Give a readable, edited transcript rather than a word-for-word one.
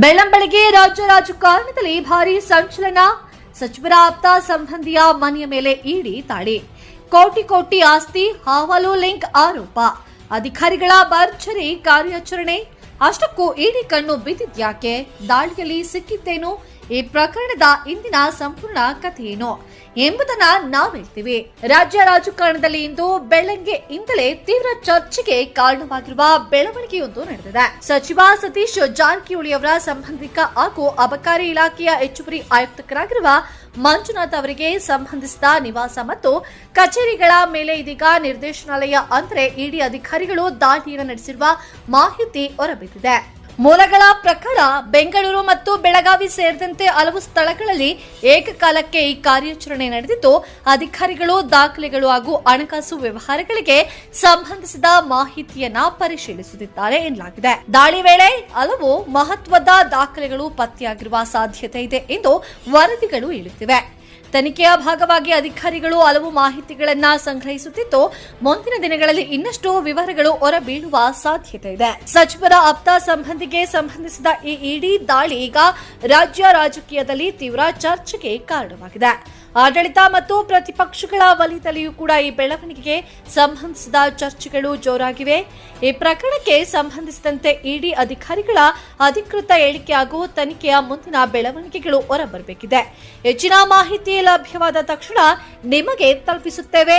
ಬೆಳ್ಳಂಬೆಳಗ್ಗೆ ರಾಜ್ಯ ರಾಜಕಾರಣದಲ್ಲಿ ಭಾರೀ ಸಂಚಲನ. ಸಚಿವರ ಆಪ್ತ ಸಂಬಂಧಿಯ ಮನೆಯ ಮೇಲೆ ಇಡಿ ದಾಳಿ. ಕೋಟಿ ಆಸ್ತಿ ಹವಾಲು ಲಿಂಕ್ ಆರೋಪ. ಅಧಿಕಾರಿಗಳ ಭರ್ಜರಿ ಕಾರ್ಯಾಚರಣೆ. ಅಷ್ಟಕ್ಕೂ ಇಡಿ ಕಣ್ಣು ಬಿದ್ದಿದ್ಯಾಕೆ? ದಾಳಿಯಲ್ಲಿ ಸಿಕ್ಕಿದ್ದೇನು? ಈ ಪ್ರಕರಣದ ಇಂದಿನ ಸಂಪೂರ್ಣ ಕಥೆಯೇನು ಎಂಬುದನ್ನ ನಾವು ಹೇಳ್ತೀವಿ. ರಾಜ್ಯ ರಾಜಕಾರಣದಲ್ಲಿ ಇಂದು ಬೆಳಗ್ಗೆಯಿಂದಲೇ ತೀವ್ರ ಚರ್ಚೆಗೆ ಕಾರಣವಾಗಿರುವ ಬೆಳವಣಿಗೆಯೊಂದು ನಡೆದಿದೆ. ಸಚಿವ ಸತೀಶ್ ಜಾರಕಿಹೊಳಿ ಅವರ ಸಂಬಂಧಿಕ ಹಾಗೂ ಅಬಕಾರಿ ಇಲಾಖೆಯ ಹೆಚ್ಚುವರಿ ಆಯುಕ್ತರಾಗಿರುವ ಮಂಜುನಾಥ್ ಅವರಿಗೆ ಸಂಬಂಧಿಸಿದ ನಿವಾಸ ಮತ್ತು ಕಚೇರಿಗಳ ಮೇಲೆ ಇದೀಗ ನಿರ್ದೇಶನಾಲಯ ಅಂದರೆ ಇಡಿ ಅಧಿಕಾರಿಗಳು ದಾಳಿಯನ್ನು ನಡೆಸಿರುವ ಮಾಹಿತಿ ಹೊರಬಿದ್ದಿದೆ. ಮೂಲಗಳ ಪ್ರಕಾರ ಬೆಂಗಳೂರು ಮತ್ತು ಬೆಳಗಾವಿ ಸೇರಿದಂತೆ ಹಲವು ಸ್ಥಳಗಳಲ್ಲಿ ಏಕಕಾಲಕ್ಕೆ ಈ ಕಾರ್ಯಾಚರಣೆ ನಡೆದಿದ್ದು, ಅಧಿಕಾರಿಗಳು ದಾಖಲೆಗಳು ಹಾಗೂ ಹಣಕಾಸು ವ್ಯವಹಾರಗಳಿಗೆ ಸಂಬಂಧಿಸಿದ ಮಾಹಿತಿಯನ್ನ ಪರಿಶೀಲಿಸುತ್ತಿದ್ದಾರೆ ಎನ್ನಲಾಗಿದೆ. ದಾಳಿ ವೇಳೆ ಹಲವು ಮಹತ್ವದ ದಾಖಲೆಗಳು ಪತ್ತೆಯಾಗಿರುವ ಸಾಧ್ಯತೆ ಇದೆ ಎಂದು ವರದಿಗಳು ಹೇಳುತ್ತಿವೆ. ತನಿಖೆಯ ಭಾಗವಾಗಿ ಅಧಿಕಾರಿಗಳು ಹಲವು ಮಾಹಿತಿಗಳನ್ನ ಸಂಗ್ರಹಿಸುತ್ತಿದ್ದು, ಮುಂದಿನ ದಿನಗಳಲ್ಲಿ ಇನ್ನಷ್ಟು ವಿವರಗಳು ಹೊರಬೀಳುವ ಸಾಧ್ಯತೆ ಇದೆ. ಸಚಿವರ ಆಪ್ತ ಸಂಬಂಧಿಗೆ ಸಂಬಂಧಿಸಿದ ಈ ಇಡಿ ದಾಳಿ ಈಗ ರಾಜ್ಯ ರಾಜಕೀಯದಲ್ಲಿ ತೀವ್ರ ಚರ್ಚೆಗೆ ಕಾರಣವಾಗಿದೆ. ಆಡಳಿತ ಮತ್ತು ಪ್ರತಿಪಕ್ಷಗಳ ವಲಯದಲ್ಲಿಯೂ ಕೂಡ ಈ ಬೆಳವಣಿಗೆಗೆ ಸಂಬಂಧಿಸಿದ ಚರ್ಚೆಗಳು ಜೋರಾಗಿವೆ. ಈ ಪ್ರಕರಣಕ್ಕೆ ಸಂಬಂಧಿಸಿದಂತೆ ಇಡಿ ಅಧಿಕಾರಿಗಳ ಅಧಿಕೃತ ಹೇಳಿಕೆ ಹಾಗೂ ತನಿಖೆಯ ಮುಂದಿನ ಬೆಳವಣಿಗೆಗಳು ಹೊರಬರಬೇಕಿದೆ. ಹೆಚ್ಚಿನ ಮಾಹಿತಿ ಲಭ್ಯವಾದ ತಕ್ಷಣ ನಿಮಗೆ ತಲುಪಿಸುತ್ತೇವೆ.